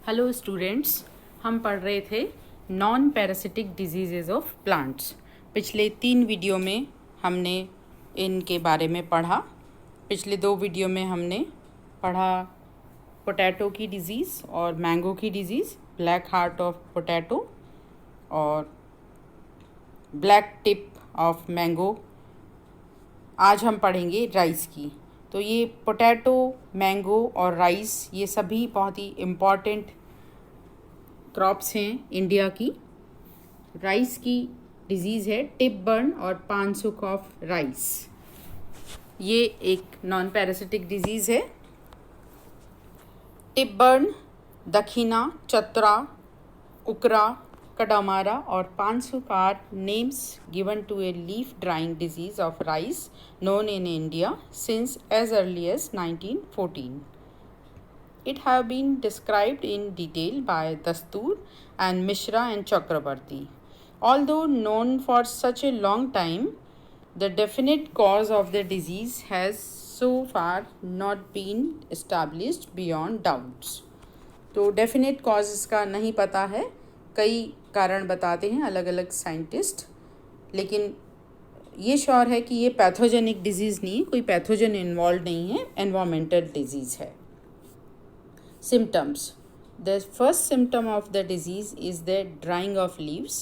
Hello students, हम पढ़ रहे थे non parasitic diseases of plants. पिछले 3 वीडियो में हमने इनके बारे में पढ़ा। पिछले 2 वीडियो में हमने पढ़ा पोटैटो की डिज़ीज़ और मैंगो की disease, black heart of potato और ब्लैक टिप ऑफ मैंगो। आज हम पढ़ेंगे राइस की। तो ये पोटैटो, मैंगो और राइस ये सभी बहुत ही इम्पॉर्टेंट क्रॉप्स हैं इंडिया की। राइस की डिजीज़ है टिप बर्न और पान सुख ऑफ राइस। ये एक नॉन पैरासिटिक डिजीज़ है। टिप बर्न, दखिना, चतरा, उकरा, कडामारा और पानसुख are names given to a leaf drying disease of rice known in India since as early as 1914. It have been described in detail by Dastoor and Mishra and Chakrabarti. Although known for such a long time, the definite cause of the disease has so far not been established beyond doubts. तो definite cause इसका नहीं पता है। कई कारण बताते हैं अलग अलग साइंटिस्ट, लेकिन ये श्योर है कि ये पैथोजेनिक डिजीज़ नहीं है, कोई पैथोजन इन्वॉल्व नहीं है, एनवायरमेंटल डिजीज़ है। Symptoms. The first symptom of the disease is the drying of leaves.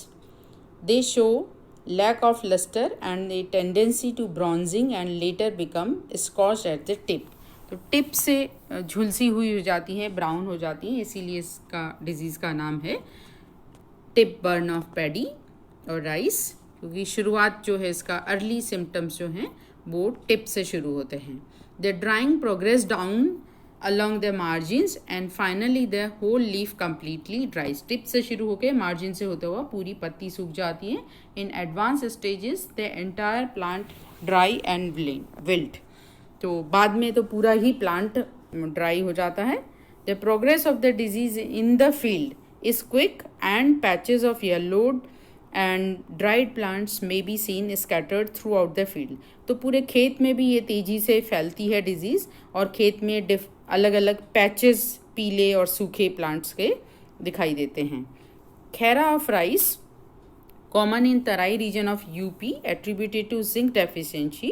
They show lack of luster and a tendency to bronzing and later become scorched at the tip. तो tip से झुलसी हुई हो जाती हैं, brown हो जाती हैं, इसीलिए इसका डिजीज़ का नाम है टिप बर्न ऑफ पैडी और राइस, क्योंकि शुरुआत जो है इसका अर्ली सिम्टम्स जो हैं वो टिप से शुरू होते हैं। The drawing progress down along the margins and finally the whole leaf completely dries. Tip से शुरू होकर मार्जिन से होता हुआ पूरी पत्ती सूख जाती है। In advanced stages the entire plant dry and wilt. तो बाद में तो पूरा ही प्लांट ड्राई हो जाता है। The progress of the disease in the field is quick and patches of yellowed and dried plants may be seen scattered throughout the field. तो पूरे खेत में भी ये तेज़ी से फैलती है डिजीज़, और खेत में अलग अलग पैचेस पीले और सूखे प्लांट्स के दिखाई देते हैं। Khaira of rice, common in Terai region of UP, attributed to zinc deficiency,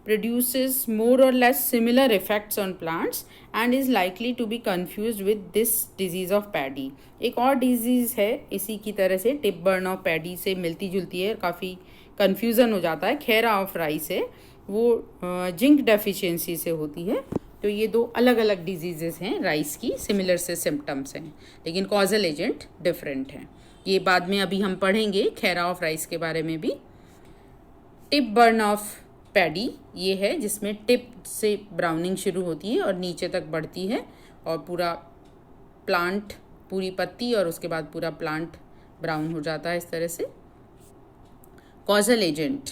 produces more or less similar effects on plants and is likely to be confused with this disease of paddy. एक और disease है इसी की तरह से, tip burn of paddy से मिलती जुलती है, काफ़ी कन्फ्यूज़न हो जाता है। खैरा ऑफ राइस है, वो जिंक डेफिशिएंसी से होती है। तो ये 2 अलग अलग डिजीज़ेस हैं राइस की, सिमिलर से सिम्टम्स हैं, लेकिन कॉजल एजेंट डिफरेंट हैं। ये बाद में अभी हम पढ़ेंगे खैरा ऑफ राइस के बारे में भी। टिप बर्न ऑफ पैडी ये है जिसमें टिप से ब्राउनिंग शुरू होती है और नीचे तक बढ़ती है, और पूरा प्लांट, पूरी पत्ती और उसके बाद पूरा प्लांट ब्राउन हो जाता है इस तरह से। Causal agent,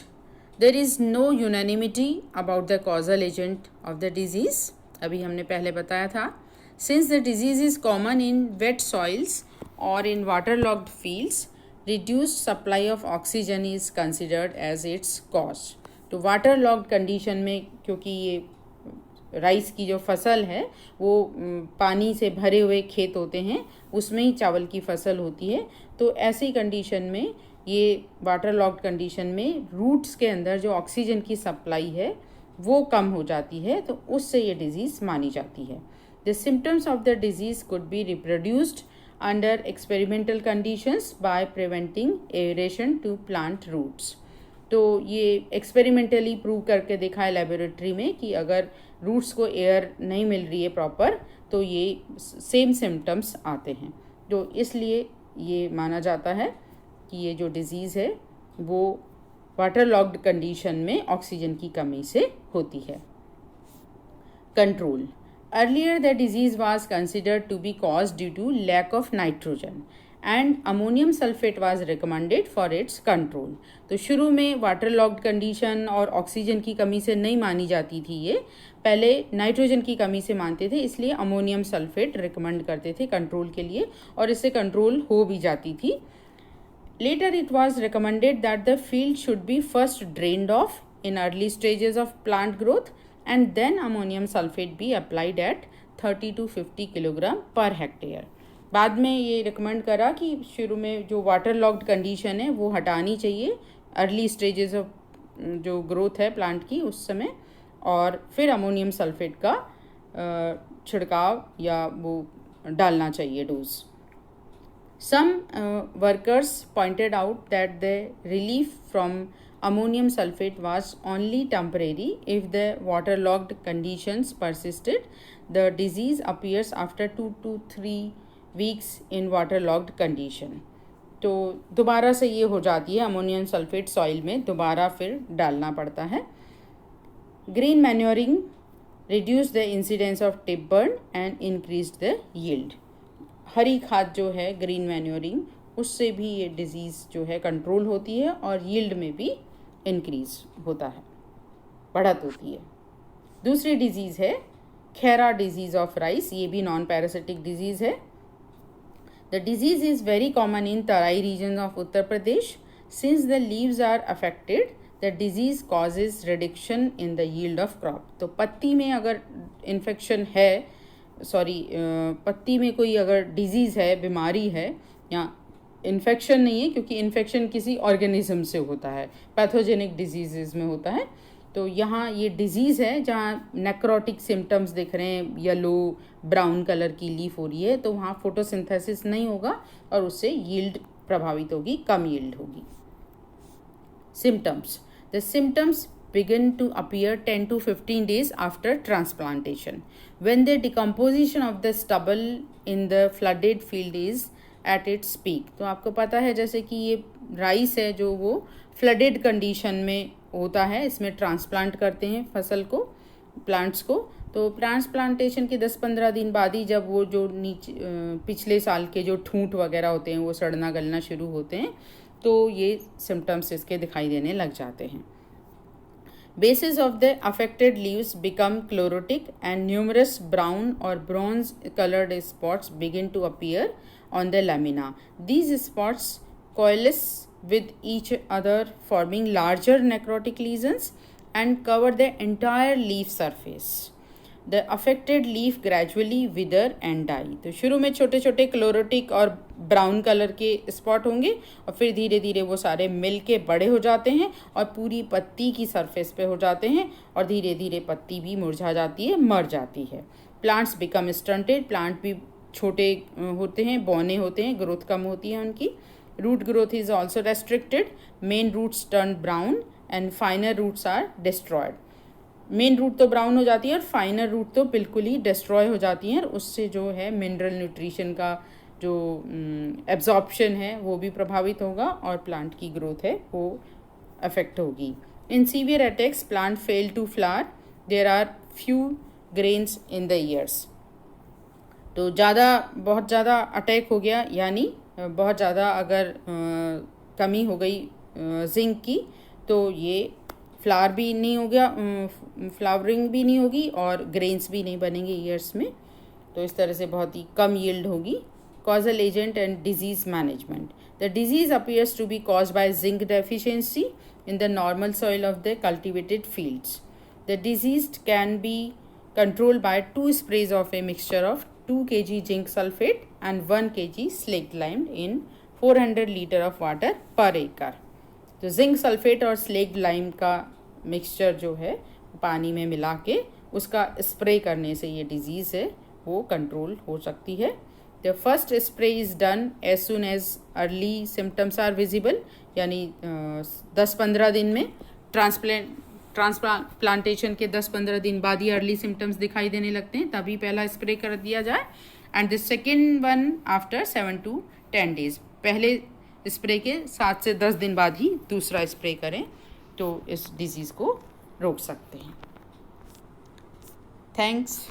there is no unanimity about the causal agent of the disease. अभी हमने पहले बताया था, since the disease is common in wet soils और in water logged fields, reduced supply of oxygen is considered as its cause. तो water locked condition में, क्योंकि ये राइस की जो फसल है वो पानी से भरे हुए खेत होते हैं, उसमें ही चावल की फसल होती है, तो ऐसी कंडीशन में, ये वाटर लॉक्ड कंडीशन में रूट्स के अंदर जो ऑक्सीजन की सप्लाई है वो कम हो जाती है, तो उससे ये डिजीज़ मानी जाती है। The symptoms of the disease could be reproduced under experimental conditions by preventing aeration to plant roots. तो ये एक्सपेरिमेंटली प्रूव करके देखा है लेबोरेटरी में कि अगर रूट्स को एयर नहीं मिल रही है प्रॉपर, तो ये सेम सिम्टम्स आते हैं। तो इसलिए ये माना जाता है कि ये जो डिज़ीज़ है वो वाटर लॉक्ड कंडीशन में ऑक्सीजन की कमी से होती है। Control, earlier the disease was considered to be cause due to lack of nitrogen and ammonium sulphate was recommended for its control. तो शुरू में वाटर लॉक्ड कंडीशन और ऑक्सीजन की कमी से नहीं मानी जाती थी, ये पहले नाइट्रोजन की कमी से मानते थे, इसलिए अमोनियम सल्फेट रिकमेंड करते थे कंट्रोल के लिए, और इससे कंट्रोल हो भी जाती थी। Later it was recommended that the field should be first drained off in early stages of plant growth and then ammonium sulfate be applied at 30 to 50 kg per hectare. बाद में ये रिकमेंड करा कि शुरू में जो वाटर लॉक्ड कंडीशन है वो हटानी चाहिए अर्ली स्टेजेस ऑफ जो ग्रोथ है प्लांट की उस समय, और फिर अमोनियम सल्फेट का छिड़काव या वो डालना चाहिए dose. Some workers pointed out that the relief from ammonium sulfate was only temporary. If the waterlogged conditions persisted, the disease appears after 2 to 3 weeks in waterlogged condition. तो दोबारा से ये हो जाती है, अमोनियम सल्फेट सॉइल में दोबारा फिर डालना पड़ता है। Green manuring reduced the incidence of tip burn and increased the yield. हरी खाद जो है ग्रीन मैन्योरिंग, उससे भी ये डिजीज़ जो है कंट्रोल होती है और यील्ड में भी इंक्रीज होता है, बढ़त होती है। दूसरी डिजीज़ है खैरा डिजीज़ ऑफ राइस, ये भी नॉन पैरासिटिक डिजीज़ है। The disease is very common in Terai region of Uttar Pradesh. Since the leaves are affected the disease causes reduction in the yield of crop. तो पत्ती में अगर इन्फेक्शन है, पत्ती में कोई अगर डिजीज़ है, बीमारी है, या इन्फेक्शन नहीं है क्योंकि इन्फेक्शन किसी ऑर्गेनिज्म से होता है, पैथोजेनिक डिजीज़ में होता है। तो यहाँ ये डिजीज़ है जहाँ नेक्रोटिक सिम्टम्स दिख रहे हैं, येलो ब्राउन कलर की लीफ हो रही है, तो वहाँ फोटोसिंथेसिस नहीं होगा और उससे यील्ड प्रभावित होगी, कम यील्ड होगी। Symptoms, the symptoms begin to appear 10 to 15 days after transplantation when the decomposition of the stubble in the flooded field is at its peak। तो आपको पता है जैसे कि ये राइस है जो वो फ्लडेड कंडीशन में होता है, इसमें ट्रांसप्लांट करते हैं फसल को, प्लांट्स को। तो ट्रांसप्लांटेशन के 10-15 दिन बाद ही जब वो जो नीचे पिछले साल के जो ठूंठ वगैरह होते हैं वो सड़ना गलना शुरू होते हैं, तो ये सिम्टम्स इसके दिखाई देने लग जाते हैं। Bases of the affected leaves become chlorotic and numerous brown or bronze colored spots begin to appear on the lamina. These spots coalesce with each other forming larger necrotic lesions and cover the entire leaf surface. The affected leaf gradually wither and die. तो शुरू में छोटे छोटे chlorotic और brown colour के spot होंगे और फिर धीरे धीरे वो सारे मिल के बड़े हो जाते हैं और पूरी पत्ती की सरफेस पे हो जाते हैं और धीरे धीरे पत्ती भी मुरझा जाती है, मर जाती है। प्लांट्स बिकम स्टंटेड, प्लांट भी छोटे होते हैं, बौने होते हैं, ग्रोथ कम होती है उनकी। Root growth is also restricted, main roots turn brown and finer roots are destroyed. Main root तो ब्राउन हो जाती है और फाइनर रूट तो बिल्कुल ही डिस्ट्रॉय हो जाती हैं और उससे जो है मिनरल न्यूट्रिशन का जो एब्जॉर्प्शन है वो भी प्रभावित होगा और प्लांट की ग्रोथ है वो अफेक्ट होगी। In severe attacks plant fail to flower, there are few grains in the ears. तो बहुत ज़्यादा अटैक हो गया, यानी बहुत ज़्यादा अगर कमी हो गई जिंक की, तो ये फ्लावर भी नहीं हो गया, फ्लावरिंग भी नहीं होगी और ग्रेन्स भी नहीं बनेंगे ईयर्स में। तो इस तरह से बहुत ही कम यील्ड होगी। Causal agent and disease management, the disease appears to be caused by zinc deficiency in the normal soil of the cultivated fields. The disease can be controlled by 2 sprays of a mixture of 2 kg zinc sulfate and 1 kg slaked lime in 400 liter of water per acre. तो zinc sulphate और slaked lime का mixture जो है पानी में मिला के उसका स्प्रे करने से ये डिजीज़ है वो कंट्रोल हो सकती है। The first spray is done as soon as early symptoms are visible, यानी 10-15 दिन में ट्रांसप्लांटेशन के 10-15 दिन बाद ही अर्ली सिम्टम्स दिखाई देने लगते हैं, तभी पहला स्प्रे कर दिया जाए। And the second one after 7 to 10 days, पहले स्प्रे के 7 से 10 दिन बाद ही दूसरा स्प्रे करें तो इस डिजीज़ को रोक सकते हैं। थैंक्स।